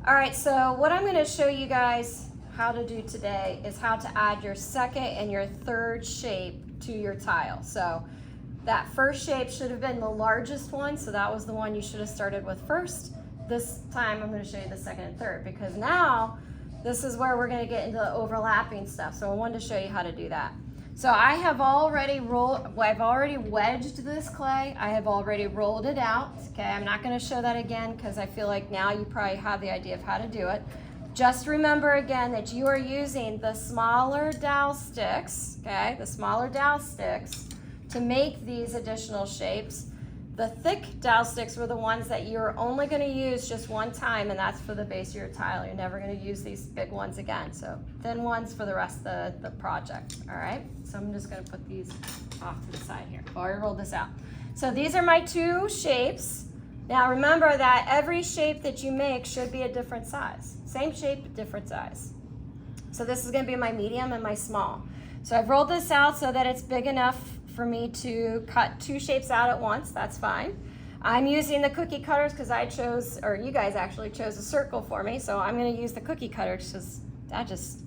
All right, so what I'm going to show you guys how to do today is how to add your second and your third shape to your tile. So that first shape should have been the largest one, so that was the one you should have started with first. This time I'm going to show you the second and third, because now this is where we're going to get into the overlapping stuff. So I wanted to show you how to do that. So I have already I've already wedged this clay. I have already rolled it out. Okay, I'm not going to show that again because I feel like now you probably have the idea of how to do it. Just remember again that you are using the smaller dowel sticks, okay, the smaller dowel sticks to make these additional shapes. The thick dowel sticks were the ones that you're only going to use just one time, and that's for the base of your tile. You're never going to use these big ones again. So thin ones for the rest of the project, all right? So I'm just going to put these off to the side here. I've already rolled this out. So these are my two shapes. Now remember that every shape that you make should be a different size. Same shape, different size. So this is going to be my medium and my small. So I've rolled this out so that it's big enough for me to cut two shapes out at once. That's fine. I'm using the cookie cutters because I chose, or you guys actually chose a circle for me, so I'm going to use the cookie cutters because that just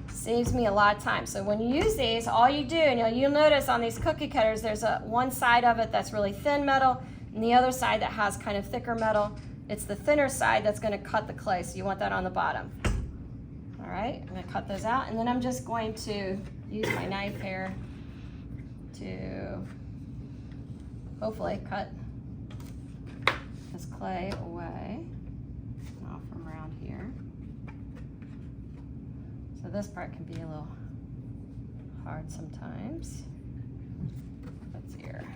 saves me a lot of time. So when you use these, all you do, and you'll notice on these cookie cutters, there's one side of it that's really thin metal and the other side that has kind of thicker metal. It's the thinner side that's going to cut the clay, so you want that on the bottom. All right, I'm going to cut those out, and then I'm just going to use my knife here to hopefully cut this clay away off from around here. So this part can be a little hard sometimes. Let's see here.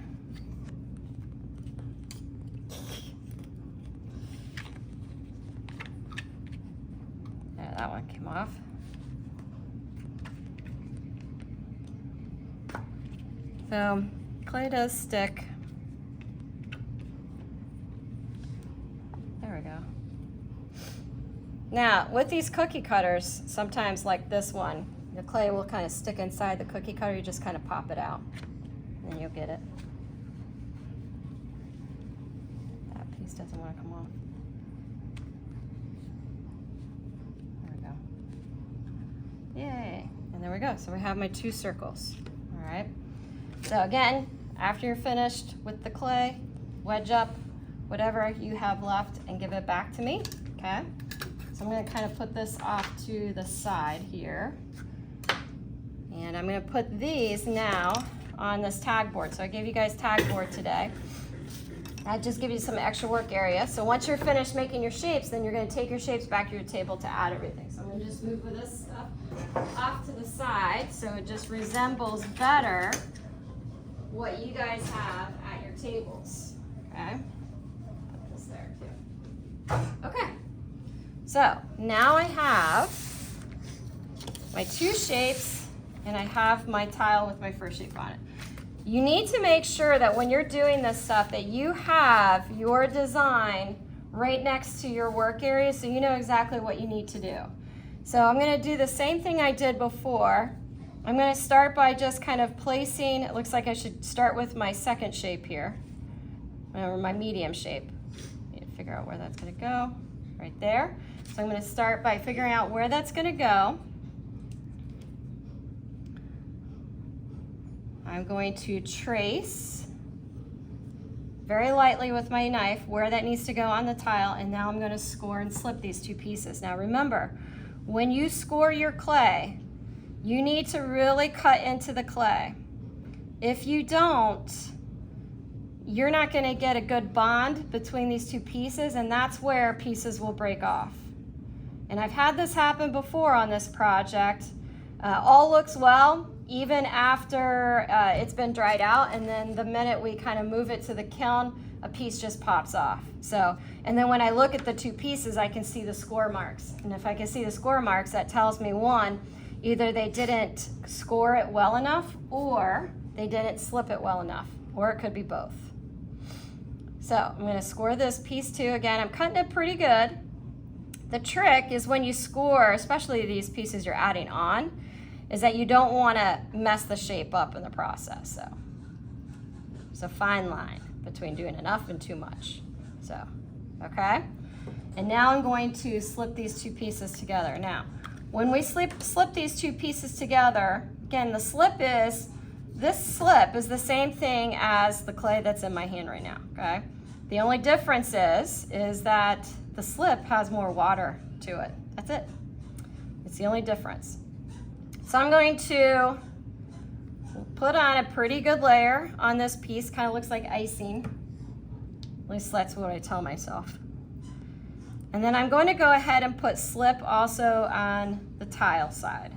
Yeah, that one came off. So clay does stick. There we go. Now with these cookie cutters, sometimes like this one, the clay will kind of stick inside the cookie cutter. You just kind of pop it out and then you'll get it. That piece doesn't want to come off. There we go. Yay. And there we go. So we have my two circles. All right. So again, after you're finished with the clay, wedge up whatever you have left and give it back to me, okay? So I'm gonna kind of put this off to the side here. And I'm gonna put these now on this tag board. So I gave you guys tag board today. That just gives you some extra work area. So once you're finished making your shapes, then you're gonna take your shapes back to your table to add everything. So I'm gonna just move this stuff off to the side so it just resembles better what you guys have at your tables, okay? Put this there too. Okay, so now I have my two shapes and I have my tile with my first shape on it. You need to make sure that when you're doing this stuff that you have your design right next to your work area so you know exactly what you need to do. So I'm gonna do the same thing I did before. I'm going to start by just kind of placing, it looks like I should start with my second shape here, or my medium shape. Need to figure out where that's going to go, right there. So I'm going to start by figuring out where that's going to go. I'm going to trace very lightly with my knife where that needs to go on the tile, and now I'm going to score and slip these two pieces. Now remember, when you score your clay, you need to really cut into the clay. If you don't, you're not going to get a good bond between these two pieces, and that's where pieces will break off. And I've had this happen before on this project. All looks well, even after it's been dried out, and then the minute we kind of move it to the kiln, a piece just pops off. So, and then when I look at the two pieces, I can see the score marks. And if I can see the score marks, that tells me one, either they didn't score it well enough or they didn't slip it well enough, or it could be both. So I'm going to score this piece too. Again, I'm cutting it pretty good. The trick is when you score, especially these pieces you're adding on, is that you don't want to mess the shape up in the process. So fine line between doing enough and too much. So, okay? And now I'm going to slip these two pieces together. Now, when we slip these two pieces together, again, this slip is the same thing as the clay that's in my hand right now, okay? The only difference is that the slip has more water to it. That's it. It's the only difference. So I'm going to put on a pretty good layer on this piece. Kind of looks like icing. At least that's what I tell myself. And then I'm going to go ahead and put slip also on the tile side.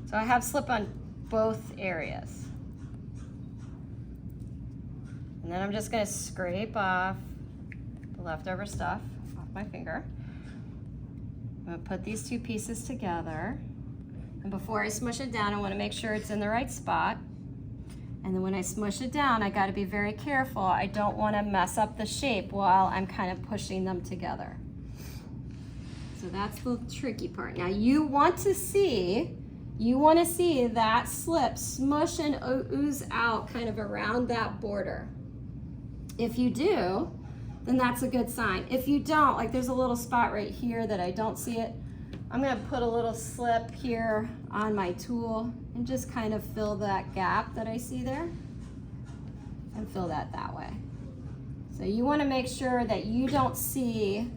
So I have slip on both areas. And then I'm just going to scrape off the leftover stuff off my finger. I'm going to put these two pieces together. And before I smush it down, I want to make sure it's in the right spot. And then when I smush it down, I got to be very careful. I don't want to mess up the shape while I'm kind of pushing them together. So that's the tricky part. Now you want to see that slip smush and ooze out kind of around that border. If you do, then that's a good sign. If you don't, like there's a little spot right here that I don't see it, I'm gonna put a little slip here on my tool and just kind of fill that gap that I see there and fill that way. So you wanna make sure that you don't see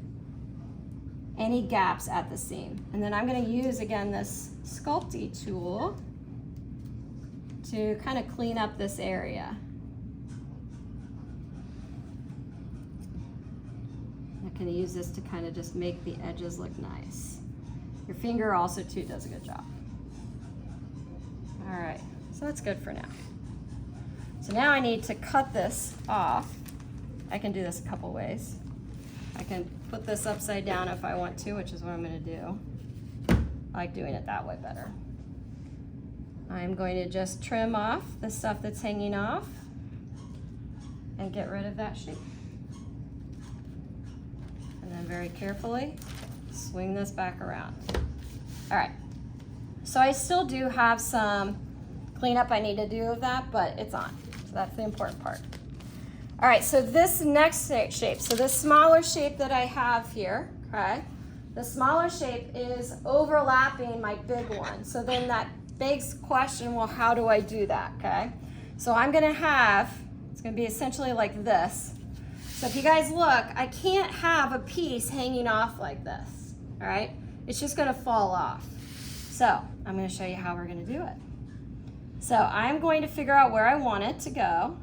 any gaps at the seam. And then I'm gonna use, again, this Sculpey tool to kind of clean up this area. I'm gonna use this to kind of just make the edges look nice. Your finger also too does a good job. All right, so that's good for now. So now I need to cut this off. I can do this a couple ways. I can put this upside down if I want to, which is what I'm gonna do. I like doing it that way better. I'm going to just trim off the stuff that's hanging off and get rid of that shape. And then very carefully swing this back around. All right, so I still do have some cleanup I need to do of that, but it's on, so that's the important part. All right, so this next shape, so this smaller shape that I have here, okay, the smaller shape is overlapping my big one. So then that begs question, well, how do I do that, okay? So I'm gonna have, it's gonna be essentially like this. So if you guys look, I can't have a piece hanging off like this, all right? It's just gonna fall off. So I'm gonna show you how we're gonna do it. So I'm going to figure out where I want it to go.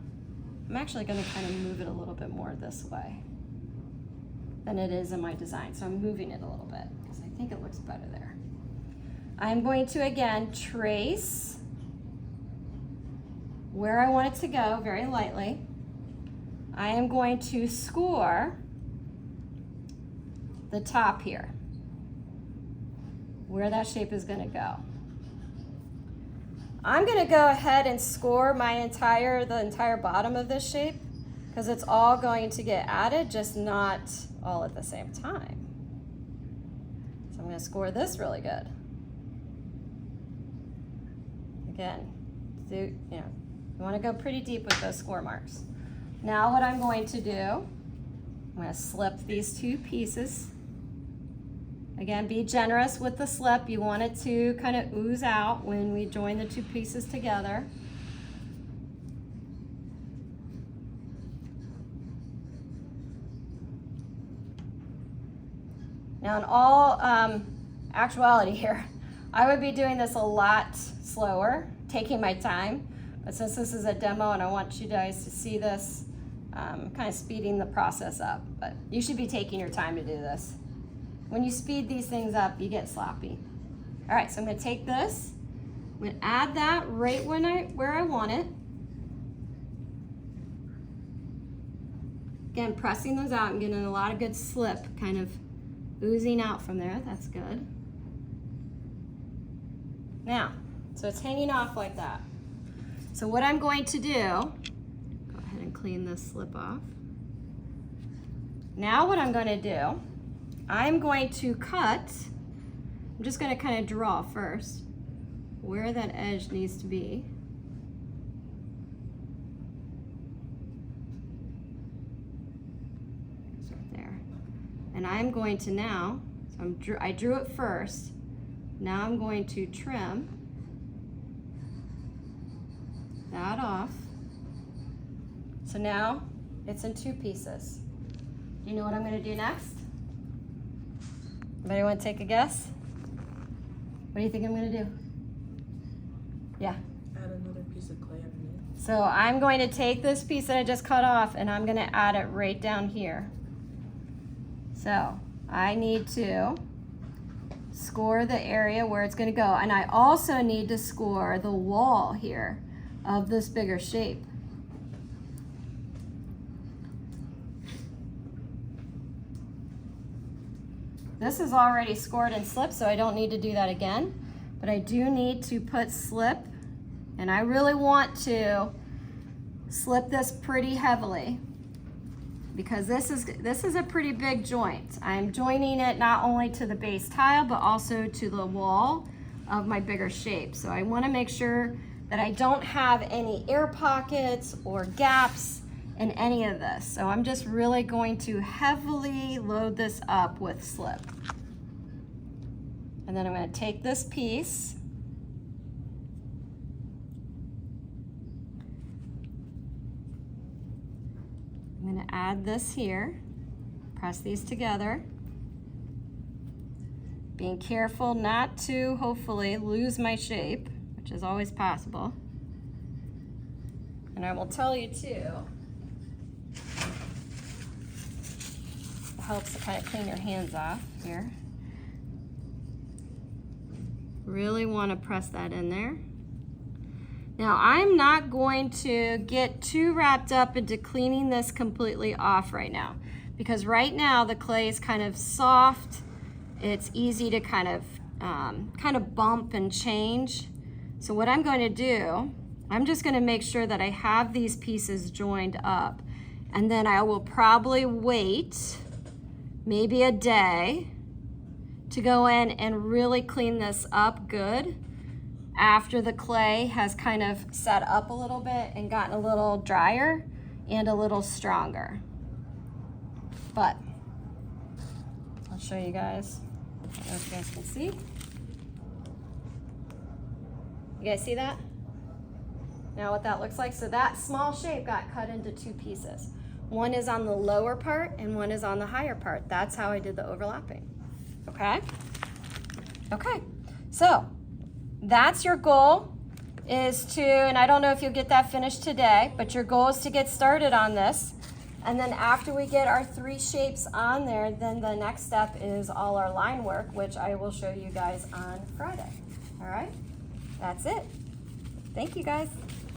I'm actually gonna kind of move it a little bit more this way than it is in my design. So I'm moving it a little bit because I think it looks better there. I'm going to, again, trace where I want it to go very lightly. I am going to score the top here, where that shape is gonna go. I'm gonna go ahead and score the entire bottom of this shape because it's all going to get added, just not all at the same time. So I'm gonna score this really good. Again, you wanna go pretty deep with those score marks. Now what I'm going to do, I'm gonna slip these two pieces. Again, be generous with the slip. You want it to kind of ooze out when we join the two pieces together. Now in all actuality here, I would be doing this a lot slower, taking my time. But since this is a demo and I want you guys to see this, kind of speeding the process up. But you should be taking your time to do this. When you speed these things up, you get sloppy. All right, so I'm gonna take this, I'm gonna add that right where I want it. Again, pressing those out and getting a lot of good slip kind of oozing out from there. That's good. Now, so it's hanging off like that. So what I'm going to do, go ahead and clean this slip off. Now what I'm going to do, I'm going to cut, I'm just going to kind of draw first where that edge needs to be. And I'm going to now, so I drew it first. Now I'm going to trim that off. So now it's in 2 pieces. Do you know what I'm gonna do next? Anybody want to take a guess? What do you think I'm gonna do? Yeah. Add another piece of clay underneath. So I'm going to take this piece that I just cut off and I'm gonna add it right down here. So I need to score the area where it's gonna go. And I also need to score the wall here of this bigger shape. This is already scored and slipped, so I don't need to do that again. But I do need to put slip, and I really want to slip this pretty heavily because this is a pretty big joint. I'm joining it not only to the base tile, but also to the wall of my bigger shape. So I want to make sure that I don't have any air pockets or gaps in any of this. So I'm just really going to heavily load this up with slip. And then I'm going to take this piece I'm going to add this here, press these together, being careful not to hopefully lose my shape, which is always possible. And I will tell you too, it helps to kind of clean your hands off here. Really want to press that in there. Now I'm not going to get too wrapped up into cleaning this completely off right now, because right now the clay is kind of soft. It's easy to kind of bump and change. So what I'm going to do, I'm just going to make sure that I have these pieces joined up, and then I will probably wait maybe a day to go in and really clean this up good after the clay has kind of set up a little bit and gotten a little drier and a little stronger. But I'll show you guys. I don't know if you guys can see. You guys see that? Now what that looks like. So that small shape got cut into 2 pieces. One is on the lower part and one is on the higher part. That's how I did the overlapping. Okay? Okay. So that's your goal, is to, and I don't know if you'll get that finished today, but your goal is to get started on this. And then after we get our 3 shapes on there, then the next step is all our line work, which I will show you guys on Friday. All right? That's it. Thank you guys.